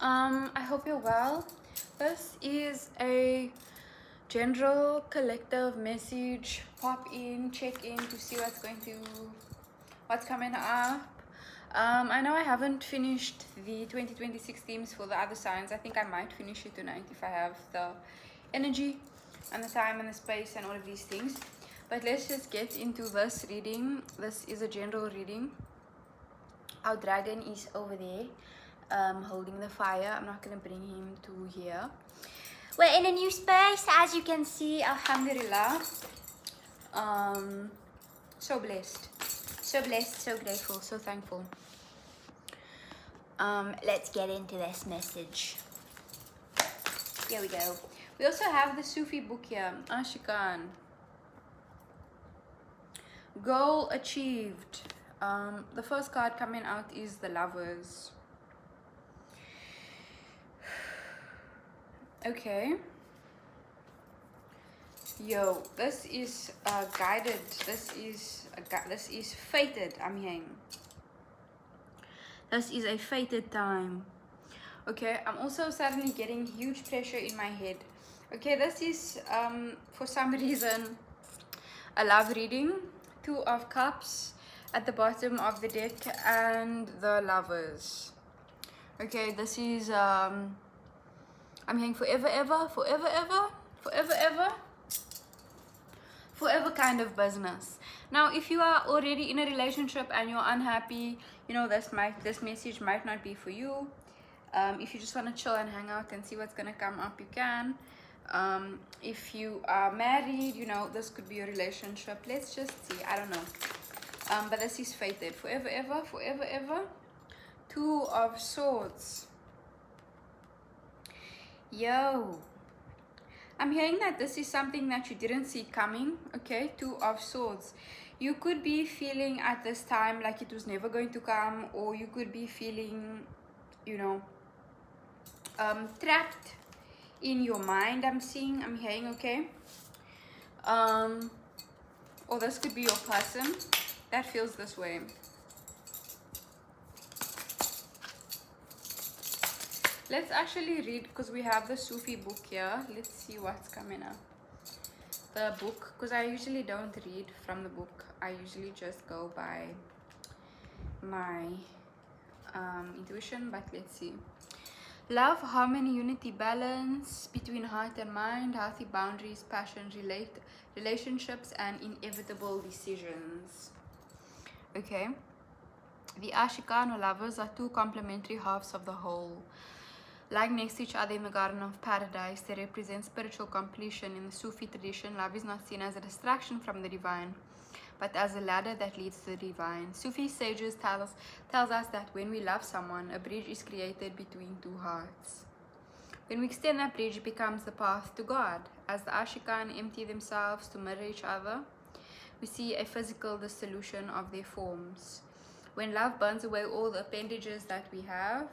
I hope you're well. This is a general collective message. Pop in, check in to see what's coming up. I know I haven't finished the 2026 themes for the other signs. I think I might finish it tonight if I have the energy and the time and the space and all of these things. But let's just get into this reading. This is a general reading. Our dragon is over there, holding the fire. I'm not going to bring him to here. We're in a new space, as you can see. Alhamdulillah. So blessed. So blessed, so grateful, so thankful. Let's get into this message. Here we go. We also have the Sufi book here, Ashikan. Goal achieved. The first card coming out is the Lovers. Okay. Yo, this is guided. This is fated. I'm hearing. This is a fated time. Okay, I'm also suddenly getting huge pressure in my head. Okay, this is for some reason a love reading. 2 of Cups at the bottom of the deck and the Lovers. Okay, this is I'm hearing forever ever, forever ever, forever ever, forever kind of business. Now if you are already in a relationship and you're unhappy, you know, this message might not be for you. If you just want to chill and hang out and see what's gonna come up, you can. If you are married, you know, this could be a relationship. Let's just see. I don't know. But this is fated. Forever ever, forever ever. 2 of Swords. Yo, I'm hearing that this is something that you didn't see coming. Okay, 2 of Swords. You could be feeling at this time like it was never going to come, or you could be feeling, you know, trapped in your mind. I'm hearing. Okay, or this could be your person that feels this way. Let's actually read, because we have the Sufi book here. Let's see what's coming up. The book, because I usually don't read from the book. I usually just go by my intuition, but let's see. Love, harmony, unity, balance between heart and mind, healthy boundaries, passion, relationships, and inevitable decisions. Okay. The Ashikan or Lovers are 2 complementary halves of the whole. Lying next to each other in the Garden of Paradise, they represent spiritual completion. In the Sufi tradition, love is not seen as a distraction from the divine, but as a ladder that leads to the divine. Sufi sages tells us that when we love someone, a bridge is created between 2 hearts. When we extend that bridge, it becomes the path to God. As the Ashikan empty themselves to mirror each other, we see a physical dissolution of their forms. When love burns away all the appendages that we have,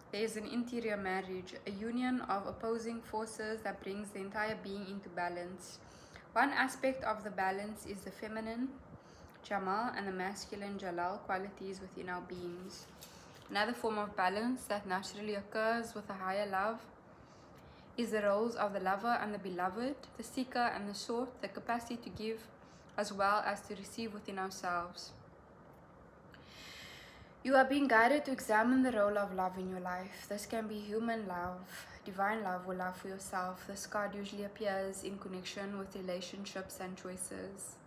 there is an interior marriage, a union of opposing forces that brings the entire being into balance. One aspect of the balance is the feminine, Jamal, and the masculine, Jalal, qualities within our beings. Another form of balance that naturally occurs with a higher love is the roles of the lover and the beloved, the seeker and the sought, the capacity to give as well as to receive within ourselves. You are being guided to examine the role of love in your life. This can be human love, divine love, or love for yourself. This card usually appears in connection with relationships and choices.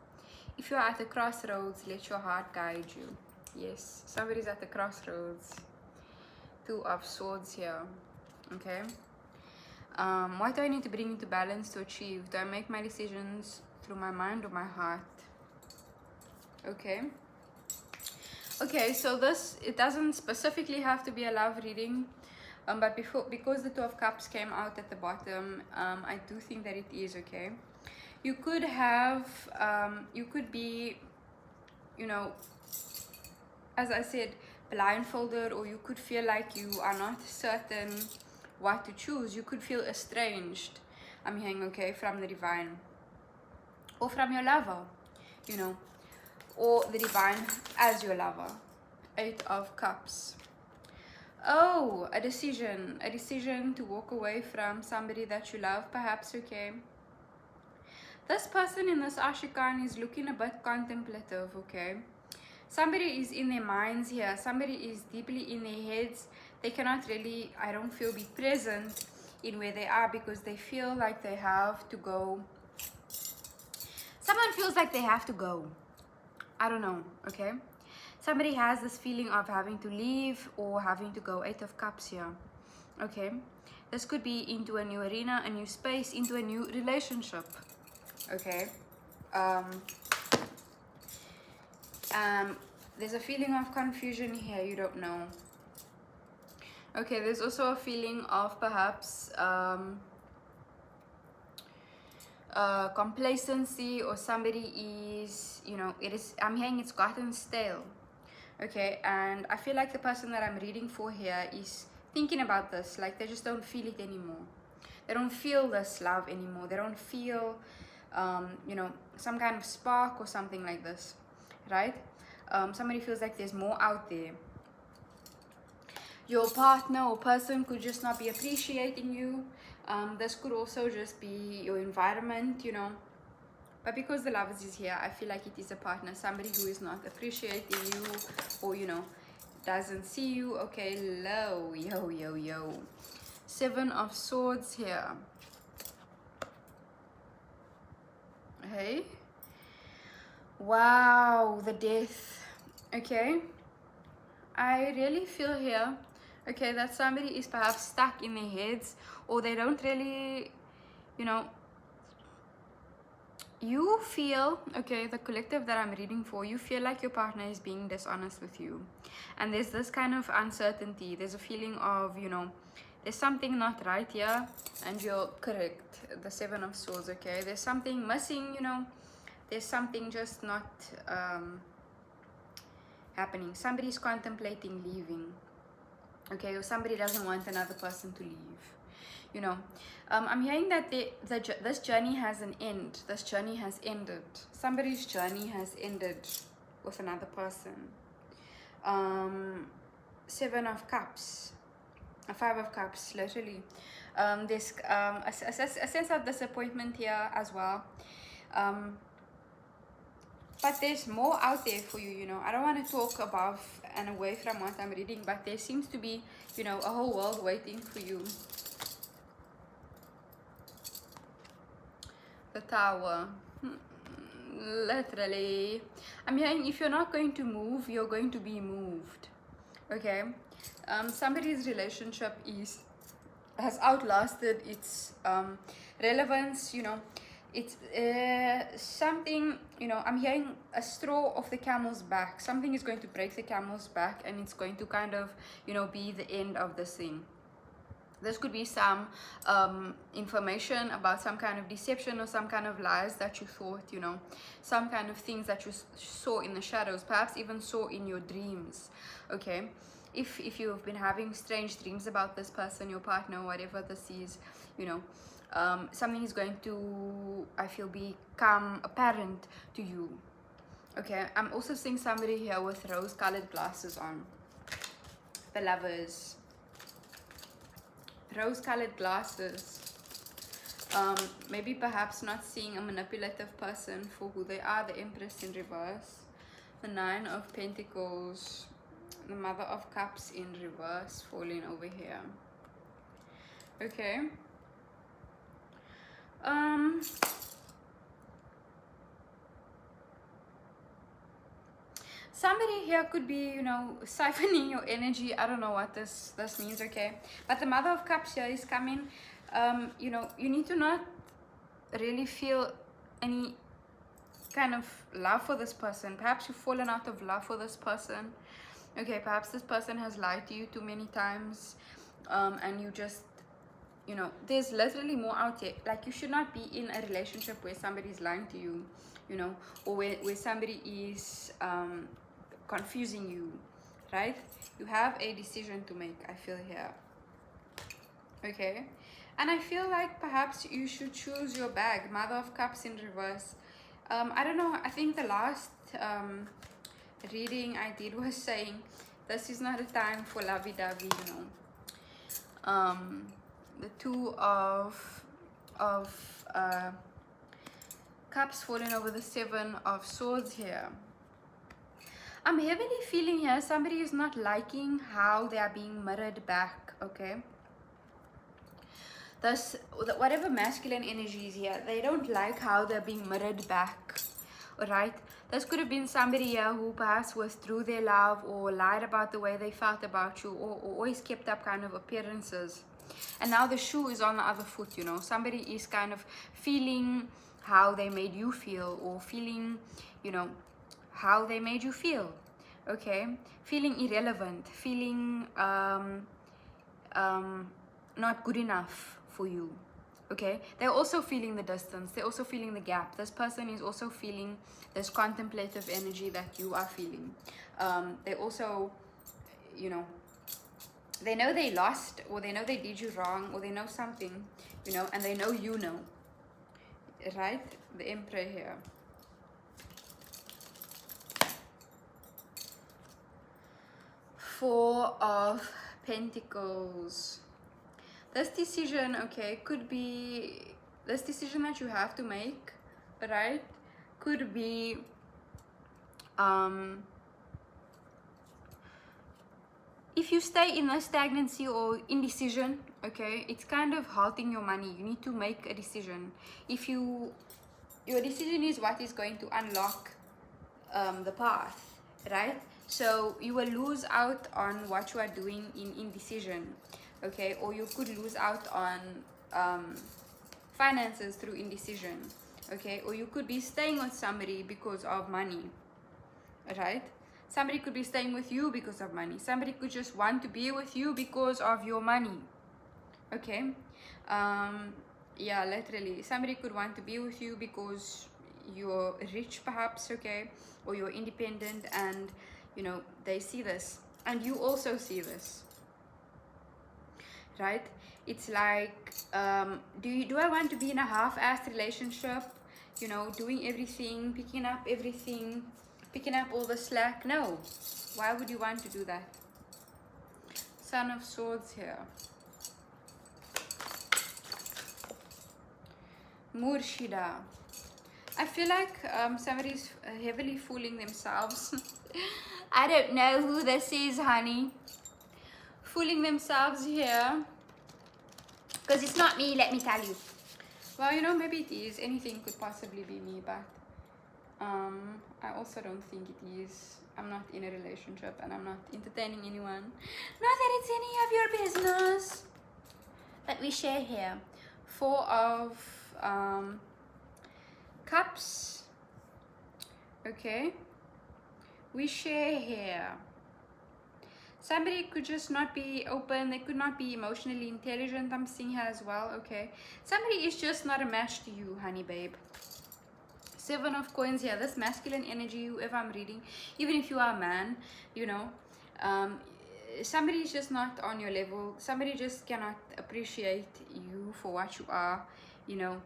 If you are at a crossroads, let your heart guide you. Yes, somebody's at the crossroads. 2 of Swords here. Okay. What do I need to bring into balance to achieve? Do I make my decisions through my mind or my heart? Okay. Okay, so it doesn't specifically have to be a love reading, but because the 2 of Cups came out at the bottom, I do think that it is. Okay. You could have, you could be, you know, as I said, blindfolded, or you could feel like you are not certain what to choose. You could feel estranged, I'm hearing, okay, from the divine, or from your lover, you know, or the divine as your lover. 8 of Cups. Oh, a decision to walk away from somebody that you love, perhaps. Okay, this person in this Ashikan is looking a bit contemplative. Okay, somebody is in their minds here, somebody is deeply in their heads. They cannot really, I don't feel, be present in where they are because they feel like they have to go. Someone feels like they have to go. I don't know. Okay, somebody has this feeling of having to leave or having to go. 8 of Cups here. Okay, this could be into a new arena, a new space, into a new relationship. Okay, there's a feeling of confusion here. You don't know. Okay, there's also a feeling of perhaps complacency, or somebody is, you know, it is, I'm hearing it's gotten stale. Okay, and I feel like the person that I'm reading for here is thinking about this, like they just don't feel it anymore. They don't feel this love anymore. They don't feel you know, some kind of spark or something like this, right? Somebody feels like there's more out there. Your partner or person could just not be appreciating you. This could also just be your environment, you know. But because the Lovers is here, I feel like it is a partner, somebody who is not appreciating you, or, you know, doesn't see you. Okay, low, yo. 7 of Swords here. Hey, wow, the Death. Okay, I really feel here, okay, that somebody is perhaps stuck in their heads, or they don't really, you know, you feel, okay, the collective that I'm reading for, you feel like your partner is being dishonest with you, and there's this kind of uncertainty. There's a feeling of, you know, there's something not right here, and you're correct. The 7 of Swords. Okay, there's something missing, you know, there's something just not happening. Somebody's contemplating leaving, okay, or somebody doesn't want another person to leave, you know. I'm hearing that this journey has an end. This journey has ended. Somebody's journey has ended with another person. 7 of Cups, 5 of Cups, literally. There's a sense of disappointment here as well. But there's more out there for you, you know. I don't want to talk above and away from what I'm reading, but there seems to be, you know, a whole world waiting for you. The Tower. Literally. I'm hearing if you're not going to move, you're going to be moved. Okay. Somebody's relationship has outlasted its relevance, you know. It's something, you know, I'm hearing a straw of the camel's back. Something is going to break the camel's back, and it's going to kind of, you know, be the end of this thing. This could be some information about some kind of deception or some kind of lies that you thought, you know, some kind of things that you saw in the shadows, perhaps even saw in your dreams. Okay, if you've been having strange dreams about this person, your partner, whatever this is, you know, something is going to, I feel, become apparent to you. Okay, I'm also seeing somebody here with rose-colored glasses on. The Lovers. Rose-colored glasses. Maybe perhaps not seeing a manipulative person for who they are. The Empress in reverse. The 9 of Pentacles. The Mother of Cups in reverse, falling over here. Okay. Somebody here could be, you know, siphoning your energy. I don't know what this means, okay? But the Mother of Cups here is coming. You know, you need to not really feel any kind of love for this person. Perhaps you've fallen out of love for this person. Okay, perhaps this person has lied to you too many times. And you just, you know, there's literally more out there. Like, you should not be in a relationship where somebody's lying to you, you know, or where somebody is confusing you, right? You have a decision to make, I feel here. Okay, and I feel like perhaps you should choose your bag. Mother of Cups in reverse. I don't know, I think the last reading I did was saying This is not a time for lovey-dovey, you know. The two of cups falling over the 7 of swords here. I'm heavily feeling here somebody is not liking how they are being mirrored back, okay? This, whatever masculine energy is here, they don't like how they're being mirrored back, alright? This could have been somebody here who perhaps withdrew their love or lied about the way they felt about you, or always kept up kind of appearances. And now the shoe is on the other foot, you know. Somebody is kind of feeling how they made you feel, or feeling, you know, how they made you feel, okay? Feeling irrelevant, feeling not good enough for you, okay? They're also feeling the distance, they're also feeling the gap. This person is also feeling this contemplative energy that you are feeling. They also, you know, they know they lost, or they know they did you wrong, or they know something, you know, and they know you know, right? The Emperor here. Four of Pentacles. This decision, okay, could be this decision that you have to make, right? Could be if you stay in a stagnancy or indecision, okay, it's kind of halting your money. You need to make a decision. If your decision is what is going to unlock the path, right? So you will lose out on what you are doing in indecision, okay? Or you could lose out on finances through indecision, okay? Or you could be staying with somebody because of money, right? Somebody could be staying with you because of money. Somebody could just want to be with you because of your money, okay? Yeah, literally, somebody could want to be with you because you're rich perhaps, okay? Or you're independent, and you know, they see this and you also see this, right? It's like, do I want to be in a half-assed relationship, you know, doing everything, picking up everything, picking up all the slack? No. Why would you want to do that? Son of Swords here. Murshida. I feel like somebody's heavily fooling themselves. I don't know who this is, honey. Fooling themselves here. Because it's not me, let me tell you. Well, you know, maybe it is. Anything could possibly be me, but I also don't think it is. I'm not in a relationship and I'm not entertaining anyone. Not that it's any of your business. But we share here. 4 of Cups. Okay. We share here. Somebody could just not be open. They could not be emotionally intelligent. I'm seeing here as well. Okay. Somebody is just not a match to you, honey babe. 7 of Coins here. This masculine energy, whoever I'm reading, even if you are a man, you know, somebody is just not on your level. Somebody just cannot appreciate you for what you are, you know.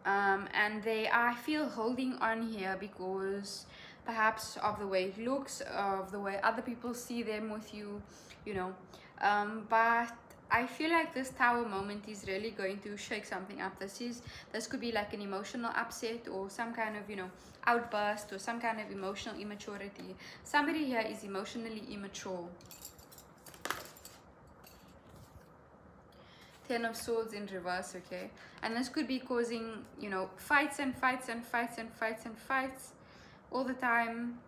And they, I feel, holding on here because perhaps of the way it looks, of the way other people see them with you, you know. But I feel like this Tower moment is really going to shake something up. This could be like an emotional upset, or some kind of, you know, outburst, or some kind of emotional immaturity. Somebody here is emotionally immature. 10 of Swords in reverse, okay? And this could be causing, you know, fights and fights and fights and fights and fights all the time.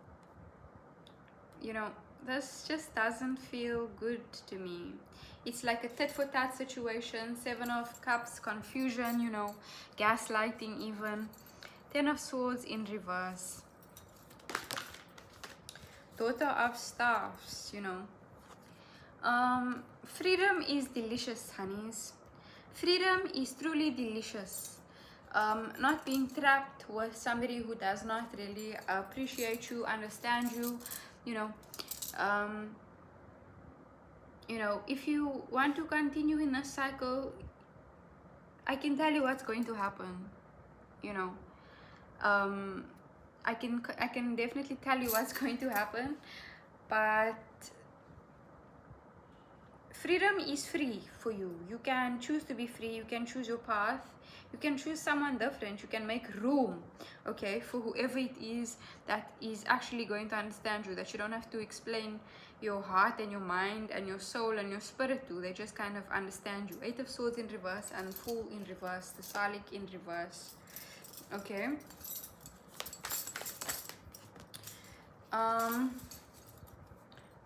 You know, this just doesn't feel good to me. It's like a tit-for-tat situation. 7 of Cups, confusion, you know, gaslighting even. 10 of Swords in reverse. Daughter of Staffs, you know. Freedom is delicious, honeys. Freedom is truly delicious. Not being trapped with somebody who does not really appreciate you, understand you, you know. You know, if you want to continue in this cycle, I can tell you what's going to happen, you know. I can definitely tell you what's going to happen, but freedom is free for you. You can choose to be free. You can choose your path. You can choose someone different. You can make room, okay, for whoever it is that is actually going to understand you, that you don't have to explain your heart and your mind and your soul and your spirit to. They just kind of understand you. Eight of Swords in reverse and Fool in reverse. The Salik in reverse. Okay.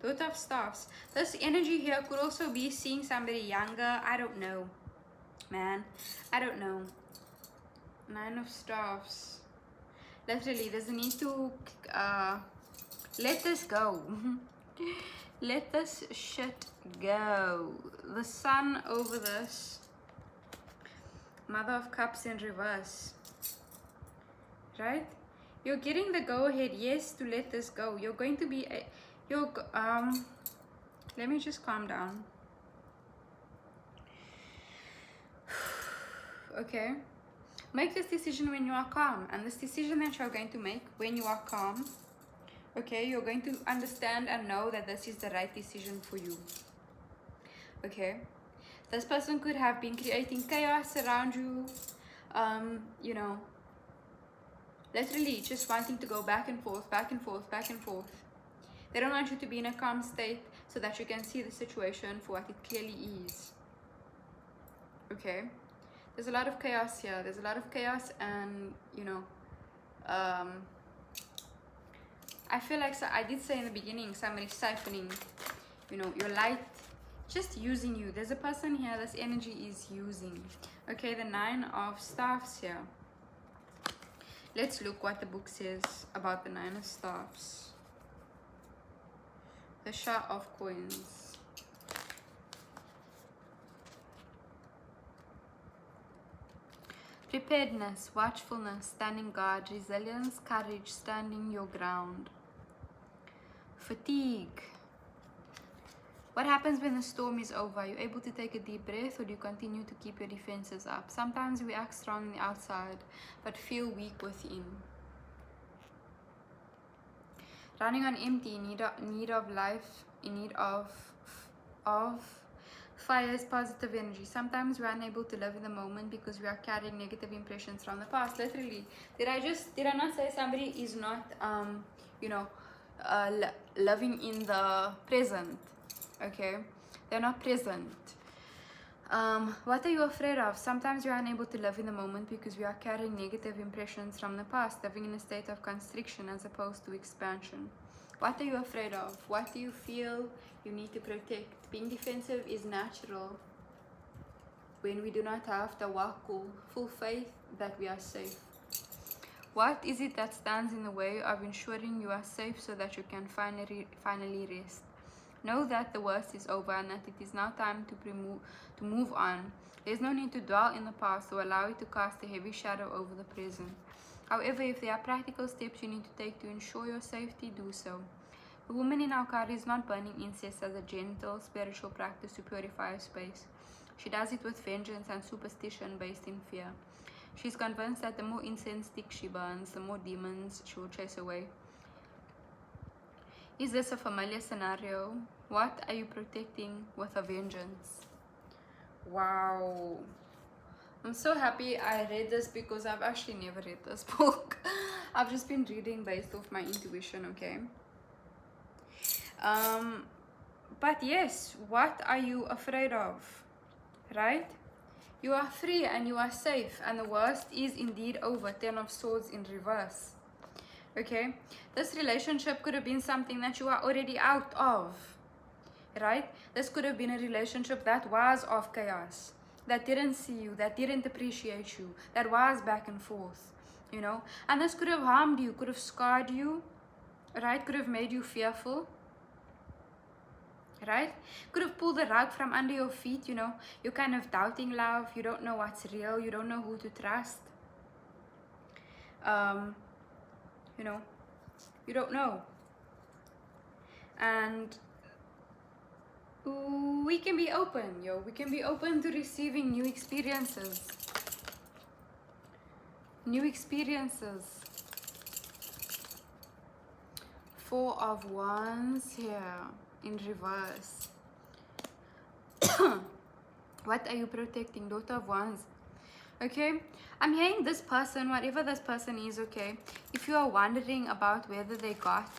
Both of Staffs. This energy here could also be seeing somebody younger. I don't know, man. I don't know. Nine of Staffs. Literally, there's a need to let this go. Let this shit go. The Sun over this. Mother of Cups in reverse. Right? You're getting the go ahead, yes, to let this go. You're going to be let me just calm down. Okay, make this decision when you are calm, and this decision that you're going to make when you are calm, okay, you're going to understand and know that this is the right decision for you. Okay, this person could have been creating chaos around you, you know, literally just wanting to go back and forth, back and forth, back and forth. They don't want you to be in a calm state so that you can see the situation for what it clearly is. Okay? There's a lot of chaos here. There's a lot of chaos, and, you know, I feel like, so I did say in the beginning, somebody siphoning, you know, your light, just using you. There's a person here, this energy is using. Okay, the Nine of Staffs here. Let's look what the book says about the Nine of Staffs. The Shah of Coins. Preparedness, watchfulness, standing guard, resilience, courage, standing your ground. Fatigue. What happens when the storm is over? Are you able to take a deep breath, or do you continue to keep your defenses up? Sometimes we act strong on the outside, but feel weak within. Running on empty, in need of life, in need of fire is positive energy. Sometimes we are unable to live in the moment because we are carrying negative impressions from the past. Literally, did I not say somebody is not you know, living in the present? Okay, they're not present. What are you afraid of? Sometimes we are unable to live in the moment because we are carrying negative impressions from the past, living in a state of constriction as opposed to expansion. What are you afraid of? What do you feel you need to protect? Being defensive is natural when we do not have tawakkul, full faith that we are safe. What is it that stands in the way of ensuring you are safe so that you can finally rest? Know that the worst is over and that it is now time to move on. There is no need to dwell in the past or allow it to cast a heavy shadow over the present. However, if there are practical steps you need to take to ensure your safety, do so. The woman in our card is not burning incense as a gentle spiritual practice to purify a space. She does it with vengeance and superstition based in fear. She is convinced that the more incense stick she burns, the more demons she will chase away. Is this a familiar scenario? What are you protecting with a vengeance? Wow. I'm so happy I read this because I've actually never read this book. I've just been reading based off my intuition, okay? But yes, what are you afraid of? Right? You are free and you are safe, and the worst is indeed over. Ten of Swords in reverse. Okay, this relationship could have been something that you are already out of, right? This could have been a relationship that was of chaos, that didn't see you, that didn't appreciate you, that was back and forth, you know, and this could have harmed you, could have scarred you, right? Could have made you fearful, right? Could have pulled the rug from under your feet, you know. You're kind of doubting love, you don't know what's real, you don't know who to trust, you know, you don't know. And we can be open, we can be open to receiving new experiences. Four of Wands here in reverse. What are you protecting? Daughter of Wands. Okay, I'm hearing this person, whatever this person is, okay, if you are wondering about whether they got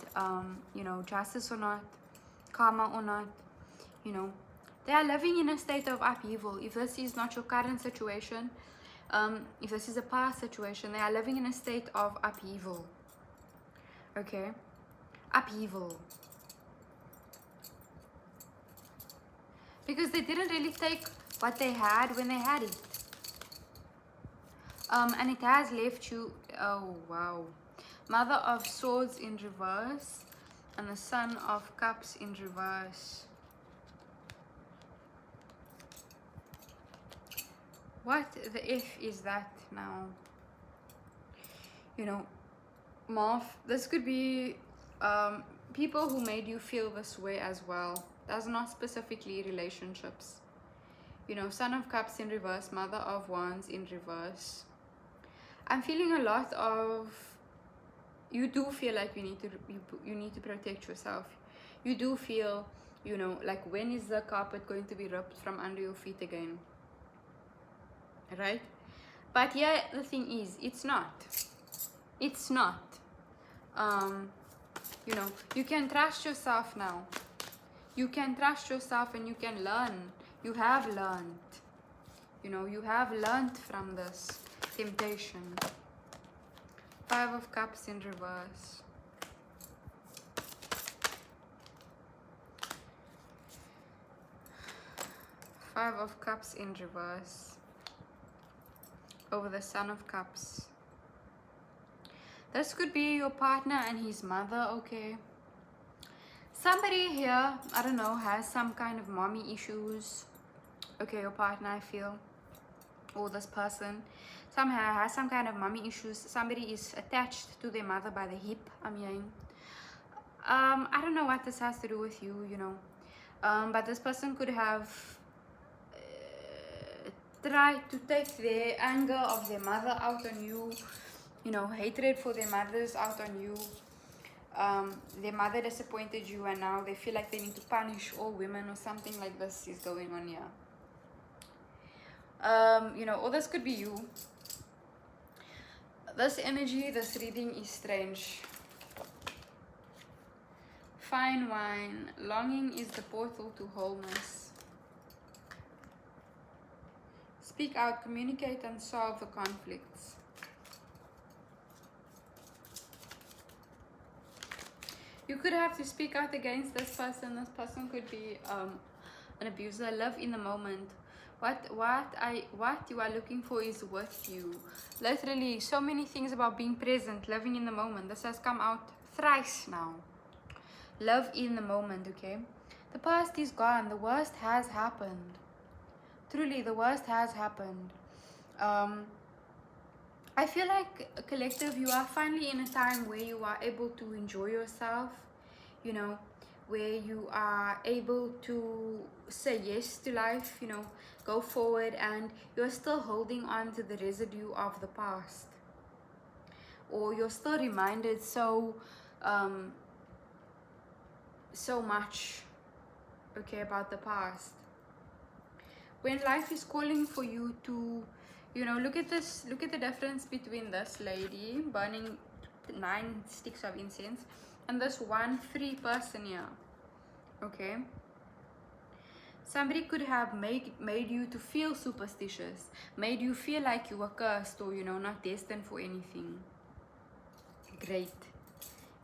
you know, justice or not, karma or not, you know, they are living in a state of upheaval. If this is not your current situation, if this is a past situation, they are living in a state of upheaval. Okay, upheaval, because they didn't really take what they had when they had it. And it has left you, oh wow, Mother of Swords in reverse and the Son of Cups in reverse. What the F is that now? You know, Marv, this could be people who made you feel this way as well. That's not specifically relationships. You know, Son of Cups in reverse, Mother of Wands in reverse. I'm feeling a lot of, you do feel like you need to protect yourself. You do feel, you know, like, when is the carpet going to be ripped from under your feet again? Right? But yeah, the thing is, it's not. It's not. You know, you can trust yourself now. You can trust yourself and you can learn. You have learned. You know, you have learned from this temptation. Five of Cups in reverse. Five of Cups in reverse. Over the Son of Cups. This could be your partner and his mother, okay? Somebody here, I don't know, has some kind of mommy issues. Okay, your partner, I feel. Or this person somehow has some kind of mommy issues. Somebody is attached to their mother by the hip, I'm hearing. I don't know what this has to do with you, you know. But this person could have tried to take their anger of their mother out on you. You know, hatred for their mothers out on you. Their mother disappointed you and now they feel like they need to punish all women or something like this is going on here. You know, or this could be you. This energy, this reading is strange. Fine wine. Longing is the portal to wholeness. Speak out, communicate and solve the conflicts. You could have to speak out against this person. This person could be an abuser. Live in the moment. What you are looking for is with you. Literally, so many things about being present, living in the moment. This has come out thrice now. Live in the moment, okay? The past is gone. The worst has happened. Truly, the worst has happened. I feel like, collective, you are finally in a time where you are able to enjoy yourself, you know, where you are able to say yes to life, you know, go forward, and you're still holding on to the residue of the past, or you're still reminded so much, okay, about the past. When life is calling for you to, you know, look at this, look at the difference between this lady burning 9 sticks of incense and this one free person here, okay? Somebody could have made you to feel superstitious, made you feel like you were cursed or, you know, not destined for anything great,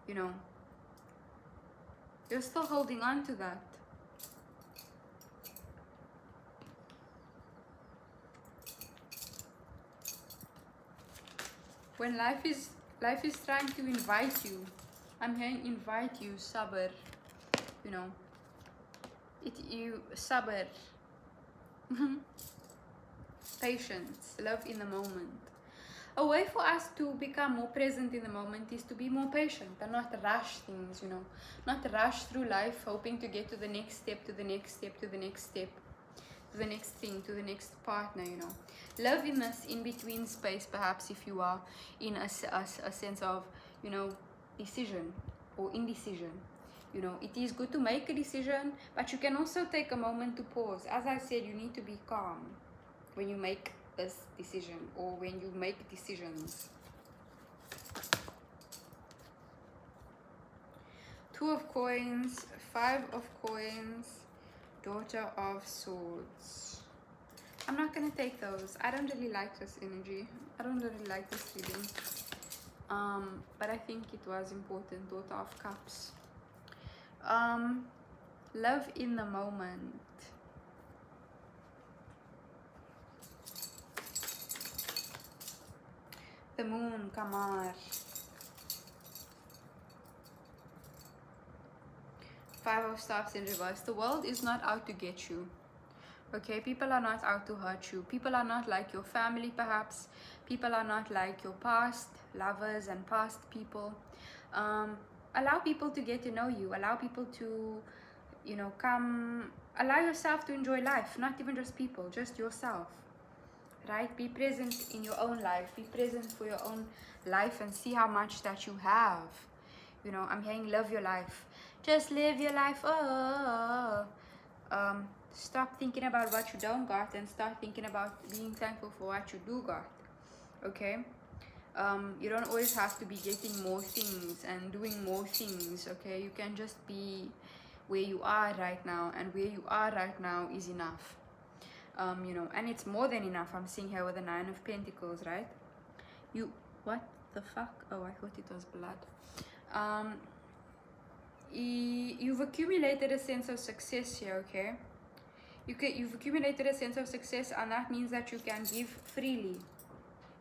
you know. You're still holding on to that. When life is trying to invite you, I'm hearing invite you, sabr, you know, you sabr, patience, love in the moment. A way for us to become more present in the moment is to be more patient and not rush things, you know, not rush through life hoping to get to the next step, to the next step, to the next step, to the next thing, to the next partner, you know. Live in this in-between space, perhaps, if you are in a sense of, you know, decision or indecision. You know, it is good to make a decision, but you can also take a moment to pause. As I said, you need to be calm when you make this decision or when you make decisions. Two of coins, five of coins, daughter of swords. I'm not gonna take those. I don't really like this energy. I don't really like this reading. But I think it was important. Daughter of cups. Love in the moment. The moon, Kamar. Five of staffs in reverse. The world is not out to get you. Okay, people are not out to hurt you. People are not like your family, perhaps. People are not like your past lovers and past people. Allow people to get to know you. Allow people to, you know, come. Allow yourself to enjoy life. Not even just people, just yourself. Right? Be present in your own life. Be present for your own life and see how much that you have. You know, I'm hearing love your life. Just live your life. Stop thinking about what you don't got and start thinking about being thankful for what you do got. Okay? You don't always have to be getting more things and doing more things. Okay? You can just be where you are right now, and where you are right now is enough. You know, and it's more than enough. I'm seeing here with the 9 of Pentacles, right? What the fuck? Oh, I thought it was blood. You've accumulated a sense of success here, okay? You've accumulated a sense of success, and that means that you can give freely.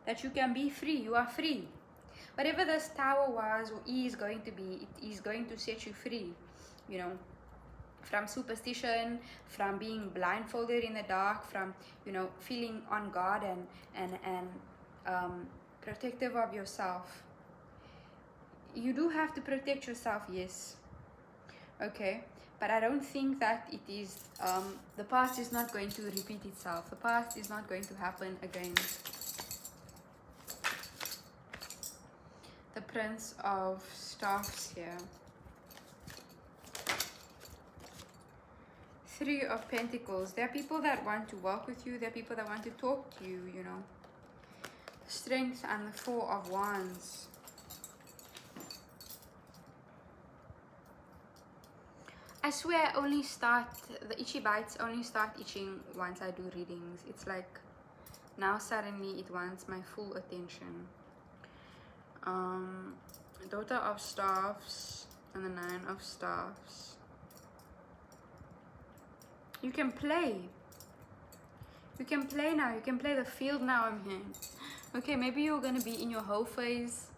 That you can be free. You are free. Whatever this tower was or is going to be, it is going to set you free. You know, from superstition, from being blindfolded in the dark, from, you know, feeling on guard and protective of yourself. You do have to protect yourself, yes. Okay, but I don't think that it is, the past is not going to repeat itself. The past is not going to happen again. The Prince of Staffs here. 3 of Pentacles. There are people that want to work with you. There are people that want to talk to you, you know. Strength and the 4 of Wands. I swear the itchy bites only start itching once I do readings. It's like now suddenly it wants my full attention. Daughter of Staffs and the 9 of Staffs. You can play. You can play now. You can play the field now, I'm hearing. Okay, maybe you're going to be in your hoe phase.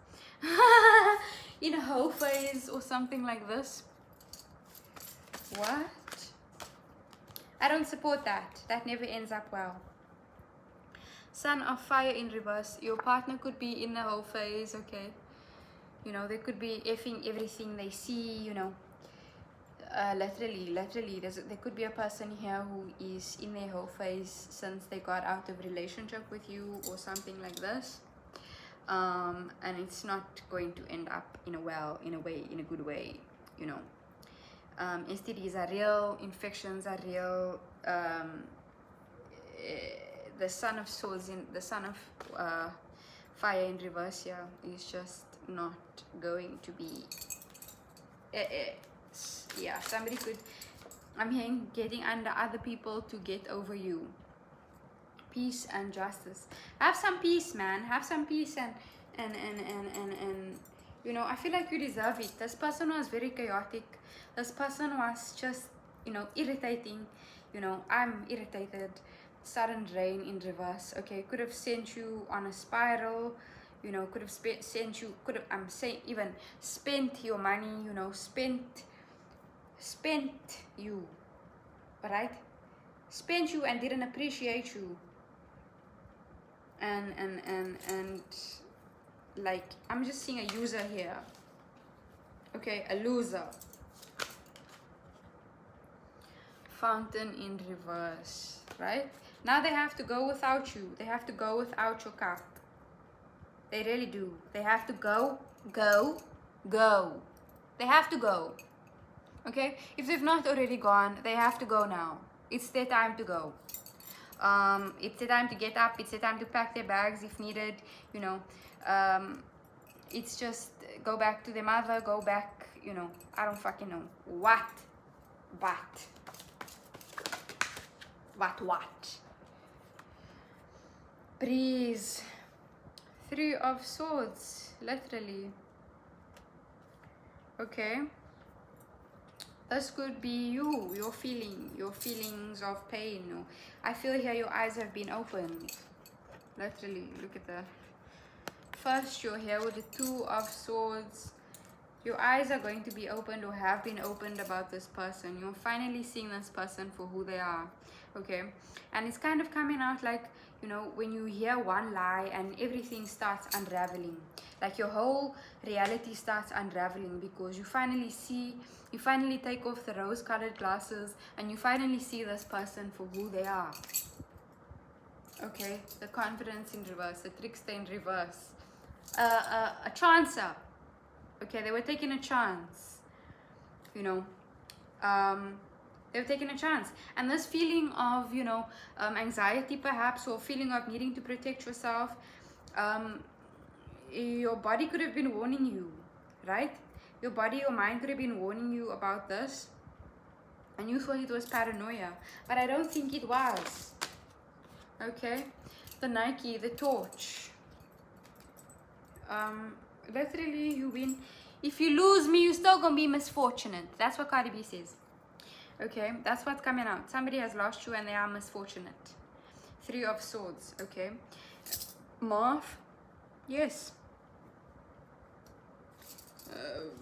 In a hoe phase or something like this. What? I don't support that. That never ends up well. Sun of Fire in reverse. Your partner could be in the whole phase, okay? You know, they could be effing everything they see, you know. Literally, there could be a person here who is in their whole phase since they got out of relationship with you or something like this. And it's not going to end up in a good way, you know. STDs are real, infections are real. The Sun of Swords the Sun of Fire in reverse here is just not going to be. Yeah, somebody could. I'm hearing getting under other people to get over you. Peace and justice. Have some peace, man. Have some peace and you know, I feel like you deserve it. This person was very chaotic. This person was just, you know, irritating. You know, I'm irritated. Sudden rain in reverse. Okay, could have sent you on a spiral. You know, could have sent you. Could have. I'm saying even spent your money. You know, spent you. Right? Spent you and didn't appreciate you. And like, I'm just seeing a user here. Okay, a loser. Fountain in reverse, right? Now they have to go without you. They have to go without your card. They really do. They have to go. They have to go. Okay, if they've not already gone, they have to go now. It's their time to go. It's their time to get up. It's their time to pack their bags if needed. You know, it's just go back to their mother. Go back. You know, I don't fucking know what. Breeze. 3 of Swords, literally. Okay. This could be you, your feelings of pain. Or I feel here your eyes have been opened. Literally, look at that. First, you're here with the 2 of Swords. Your eyes are going to be opened or have been opened about this person. You're finally seeing this person for who they are. Okay, and it's kind of coming out like, you know, when you hear one lie and everything starts unraveling, like your whole reality starts unraveling, because you finally take off the rose-colored glasses and you finally see this person for who they are. Okay, the Confidence in reverse, the Trickster in reverse, a chancer. Okay, they were taking a chance, you know. They've taken a chance, and this feeling of, you know, anxiety perhaps, or feeling of needing to protect yourself, your body could have been warning you, right? Your body, your mind could have been warning you about this, and you thought it was paranoia, but I don't think it was. Okay, the Nike, the torch. Literally, you win. If you lose me, you're still gonna be misfortunate. That's what Cardi B says. Okay, that's what's coming out. Somebody has lost you and they are misfortunate. 3 of Swords. Okay, Marv. Yes.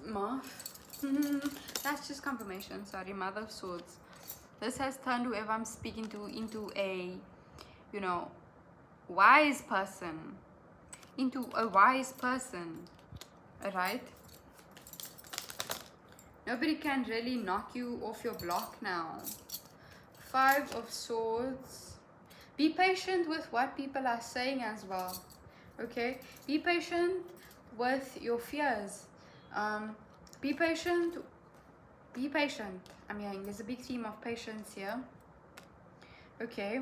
Marv. That's just confirmation. Sorry, Mother of Swords. This has turned whoever I'm speaking to into a, you know, wise person. Into a wise person. Alright? Nobody can really knock you off your block now. 5 of Swords. Be patient with what people are saying as well. Okay? Be patient with your fears. Be patient. Be patient. I'm hearing there's a big theme of patience here. Okay?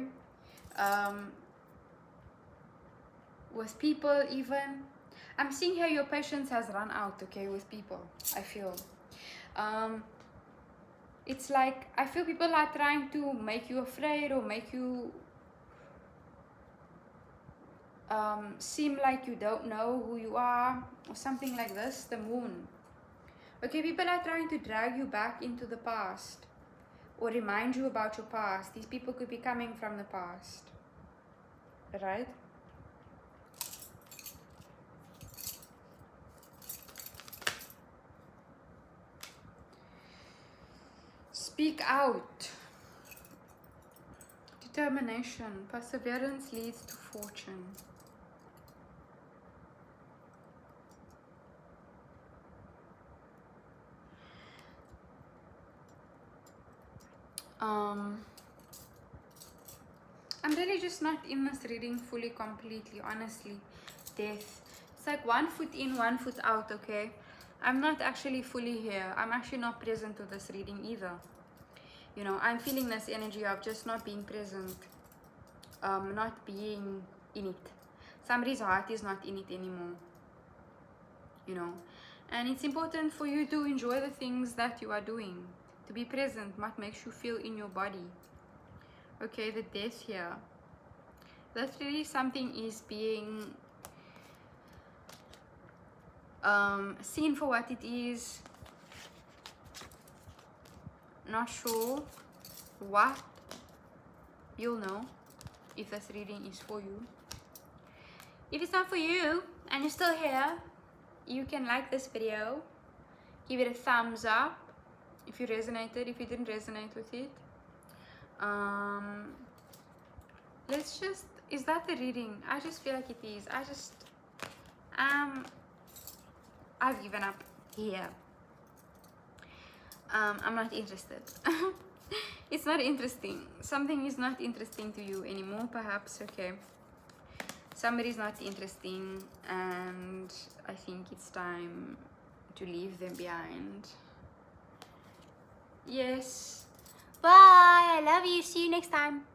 With people even. I'm seeing here your patience has run out, okay, with people, I feel. It's like, I feel people are trying to make you afraid or make you seem like you don't know who you are or something like this. The Moon. Okay, people are trying to drag you back into the past or remind you about your past. These people could be coming from the past, right? Speak out. Determination. Perseverance leads to fortune. I'm really just not in this reading fully, completely, honestly. Death. It's like 1 foot in, 1 foot out, okay? I'm not actually fully here. I'm actually not present to this reading either. You know, I'm feeling this energy of just not being present. Not being in it. Somebody's heart is not in it anymore. You know. And it's important for you to enjoy the things that you are doing. To be present, what makes you feel in your body. Okay, the Death here. Literally something is being seen for what it is. Not sure what. You'll know if this reading is for you. If it's not for you and you're still here, you can like this video, give it a thumbs up if you resonated. If you didn't resonate with it, let's just, is that the reading? I just feel like it is. I've given up here. I'm not interested. It's not interesting. Something is not interesting to you anymore, perhaps. Okay, somebody's not interesting, and I think it's time to leave them behind. Yes. Bye. I love you. See you next time.